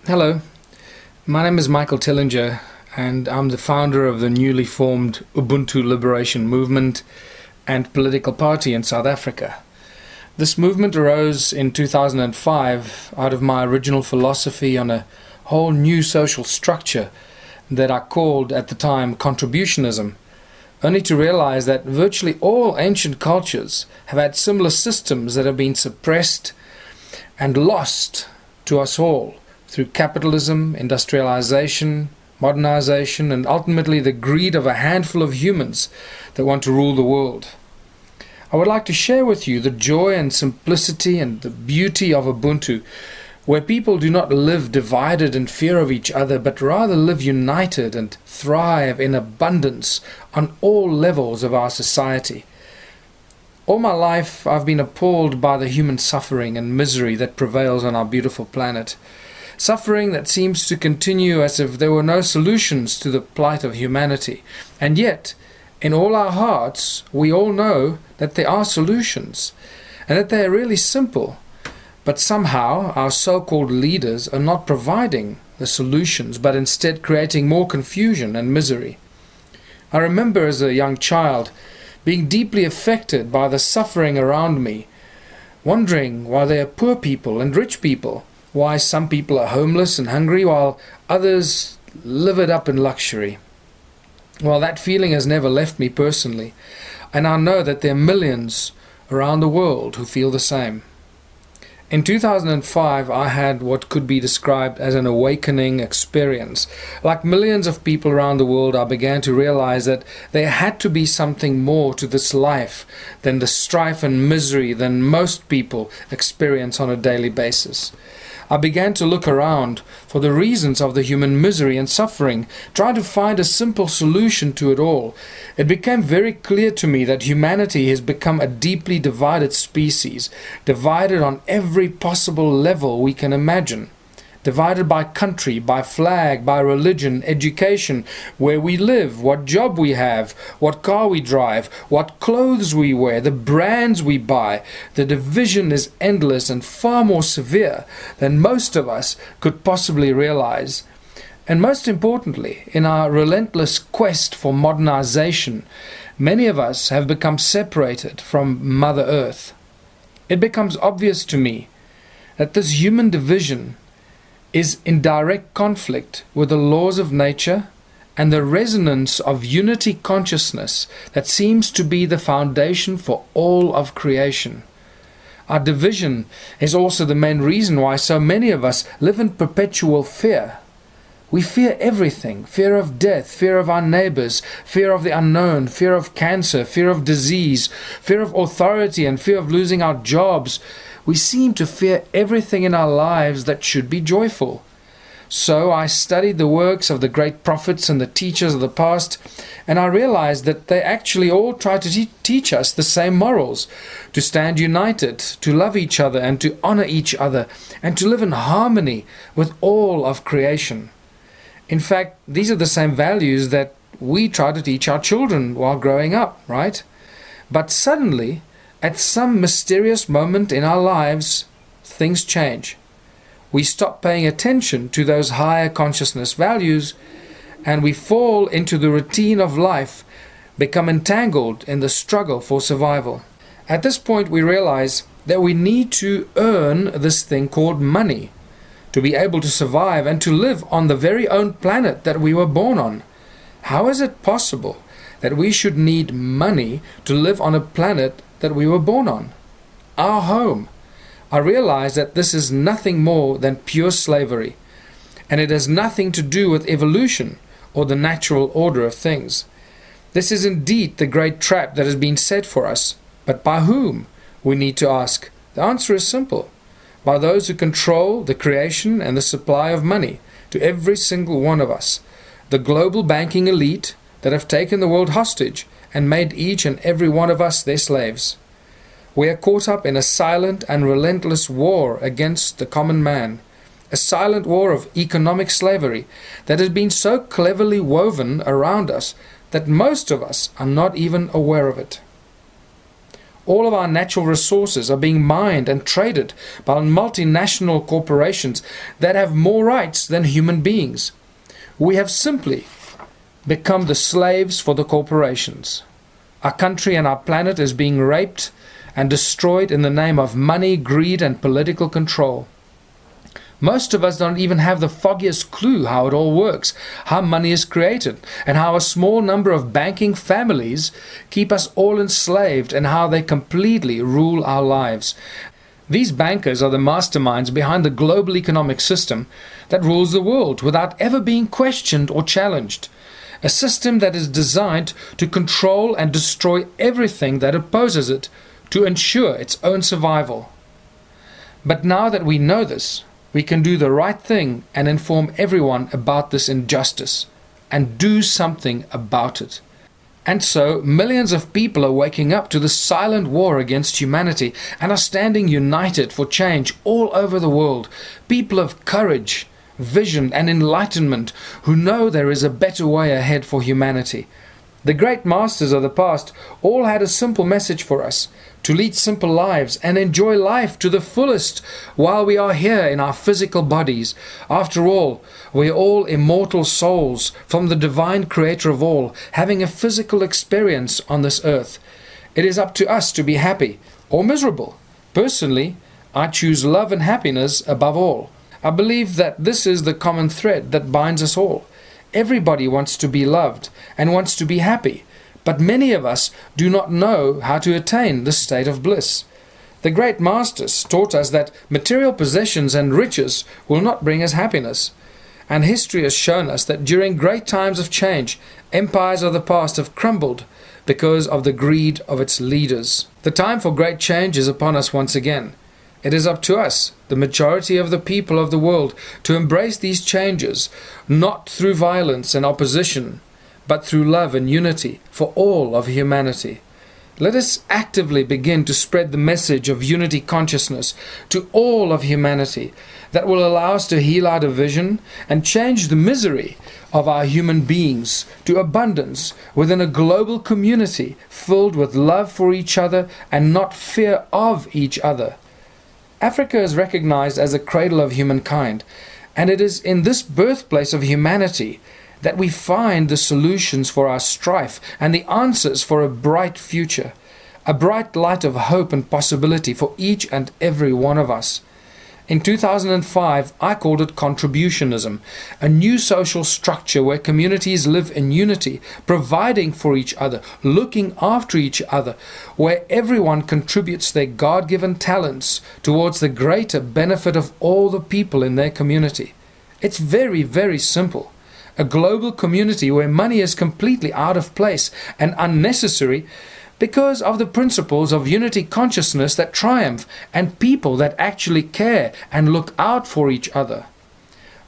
Hello, my name is Michael Tillinger, and I'm the founder of the newly formed Ubuntu Liberation Movement and political party in South Africa. This movement arose in 2005 out of my original philosophy on a whole new social structure that I called at the time Contributionism, only to realize that virtually all ancient cultures have had similar systems that have been suppressed and lost to us all through capitalism, industrialization, modernization, and ultimately the greed of a handful of humans that want to rule the world. I would like to share with you the joy and simplicity and the beauty of Ubuntu, where people do not live divided in fear of each other, but rather live united and thrive in abundance on all levels of our society. All my life I've been appalled by the human suffering and misery that prevails on our beautiful planet. Suffering that seems to continue as if there were no solutions to the plight of humanity. And yet, in all our hearts, we all know that there are solutions, and that they are really simple. But somehow our so-called leaders are not providing the solutions, but instead creating more confusion and misery. I remember as a young child being deeply affected by the suffering around me, wondering why there are poor people and rich people, why some people are homeless and hungry while others live it up in luxury. Well, that feeling has never left me personally, and I know that there are millions around the world who feel the same. In 2005, I had what could be described as an awakening experience. Like millions of people around the world, I began to realize that there had to be something more to this life than the strife and misery that most people experience on a daily basis. I began to look around for the reasons of the human misery and suffering, trying to find a simple solution to it all. It became very clear to me that humanity has become a deeply divided species, divided on every possible level we can imagine. Divided by country, by flag, by religion, education, where we live, what job we have, what car we drive, what clothes we wear, the brands we buy. The division is endless and far more severe than most of us could possibly realize. And most importantly, in our relentless quest for modernization, many of us have become separated from Mother Earth. It becomes obvious to me that this human division is in direct conflict with the laws of nature and the resonance of unity consciousness that seems to be the foundation for all of creation. Our division is also the main reason why so many of us live in perpetual fear. We fear everything: fear of death, fear of our neighbors, fear of the unknown, fear of cancer, fear of disease, fear of authority, and fear of losing our jobs. We seem to fear everything in our lives that should be joyful. So I studied the works of the great prophets and the teachers of the past, and I realized that they actually all try to teach us the same morals: to stand united, to love each other, and to honor each other, and to live in harmony with all of creation. In fact, these are the same values that we try to teach our children while growing up, right? But suddenly, at some mysterious moment in our lives, things change. We stop paying attention to those higher consciousness values, and we fall into the routine of life, become entangled in the struggle for survival. At this point, we realize that we need to earn this thing called money to be able to survive and to live on the very own planet that we were born on. How is it possible that we should need money to live on a planet that we were born on, our home? I realize that this is nothing more than pure slavery, and it has nothing to do with evolution or the natural order of things. This is indeed the great trap that has been set for us, but by whom, we need to ask. The answer is simple: by those who control the creation and the supply of money to every single one of us, the global banking elite that have taken the world hostage and made each and every one of us their slaves. We are caught up in a silent and relentless war against the common man, a silent war of economic slavery that has been so cleverly woven around us that most of us are not even aware of it. All of our natural resources are being mined and traded by multinational corporations that have more rights than human beings. We have simply become the slaves for the corporations. Our country and our planet is being raped and destroyed in the name of money, greed, and political control. Most of us don't even have the foggiest clue how it all works, how money is created, and how a small number of banking families keep us all enslaved, and how they completely rule our lives. These bankers are the masterminds behind the global economic system that rules the world without ever being questioned or challenged. A system that is designed to control and destroy everything that opposes it to ensure its own survival. But now that we know this, we can do the right thing and inform everyone about this injustice and do something about it. And so millions of people are waking up to the silent war against humanity and are standing united for change all over the world. People of courage, vision and enlightenment who know there is a better way ahead for humanity. The great masters of the past all had a simple message for us: to lead simple lives and enjoy life to the fullest while we are here in our physical bodies. After all, we are all immortal souls from the divine creator of all, having a physical experience on this earth. It is up to us to be happy or miserable. Personally, I choose love and happiness above all. I believe that this is the common thread that binds us all. Everybody wants to be loved and wants to be happy, but many of us do not know how to attain this state of bliss. The great masters taught us that material possessions and riches will not bring us happiness. And history has shown us that during great times of change, empires of the past have crumbled because of the greed of its leaders. The time for great change is upon us once again. It is up to us, the majority of the people of the world, to embrace these changes, not through violence and opposition, but through love and unity for all of humanity. Let us actively begin to spread the message of unity consciousness to all of humanity that will allow us to heal our division and change the misery of our human beings to abundance within a global community filled with love for each other and not fear of each other. Africa is recognized as a cradle of humankind, and it is in this birthplace of humanity that we find the solutions for our strife and the answers for a bright future, a bright light of hope and possibility for each and every one of us. In 2005, I called it Contributionism, a new social structure where communities live in unity, providing for each other, looking after each other, where everyone contributes their God-given talents towards the greater benefit of all the people in their community. It's very, very simple. A global community where money is completely out of place and unnecessary because of the principles of unity consciousness that triumph and people that actually care and look out for each other.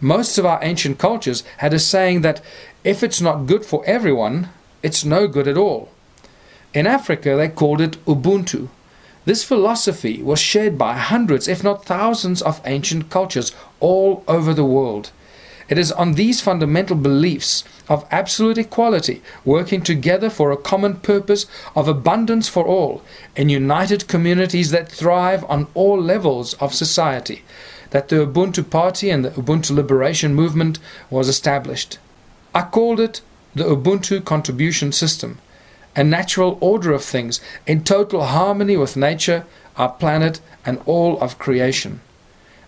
Most of our ancient cultures had a saying that if it's not good for everyone, it's no good at all. In Africa, they called it UBUNTU. This philosophy was shared by hundreds, if not thousands, of ancient cultures all over the world. It is on these fundamental beliefs of absolute equality, working together for a common purpose of abundance for all, in united communities that thrive on all levels of society, that the Ubuntu Party and the Ubuntu Liberation Movement was established. I called it the Ubuntu Contribution System, a natural order of things in total harmony with nature, our planet, and all of creation.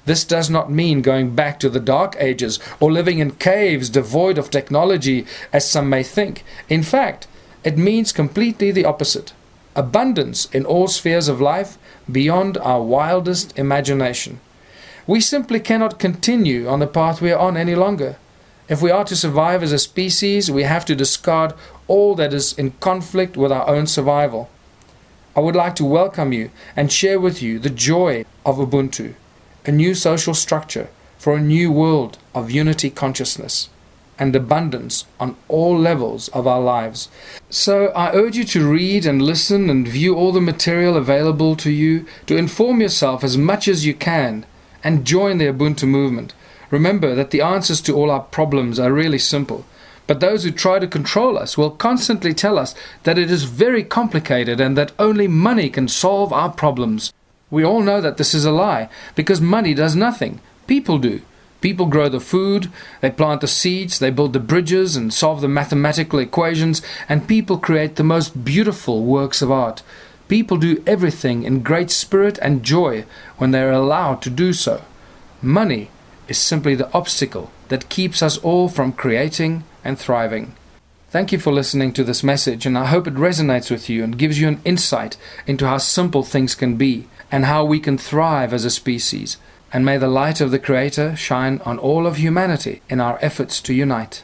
This does not mean going back to the Dark Ages or living in caves devoid of technology, as some may think. In fact, it means completely the opposite. Abundance in all spheres of life beyond our wildest imagination. We simply cannot continue on the path we are on any longer. If we are to survive as a species, we have to discard all that is in conflict with our own survival. I would like to welcome you and share with you the joy of Ubuntu, a new social structure for a new world of unity consciousness and abundance on all levels of our lives. So I urge you to read and listen and view all the material available to you, to inform yourself as much as you can and join the Ubuntu movement. Remember that the answers to all our problems are really simple. But those who try to control us will constantly tell us that it is very complicated and that only money can solve our problems. We all know that this is a lie, because money does nothing. People do. People grow the food, they plant the seeds, they build the bridges and solve the mathematical equations, and people create the most beautiful works of art. People do everything in great spirit and joy when they are allowed to do so. Money is simply the obstacle that keeps us all from creating and thriving. Thank you for listening to this message, and I hope it resonates with you and gives you an insight into how simple things can be and how we can thrive as a species. And may the light of the Creator shine on all of humanity in our efforts to unite.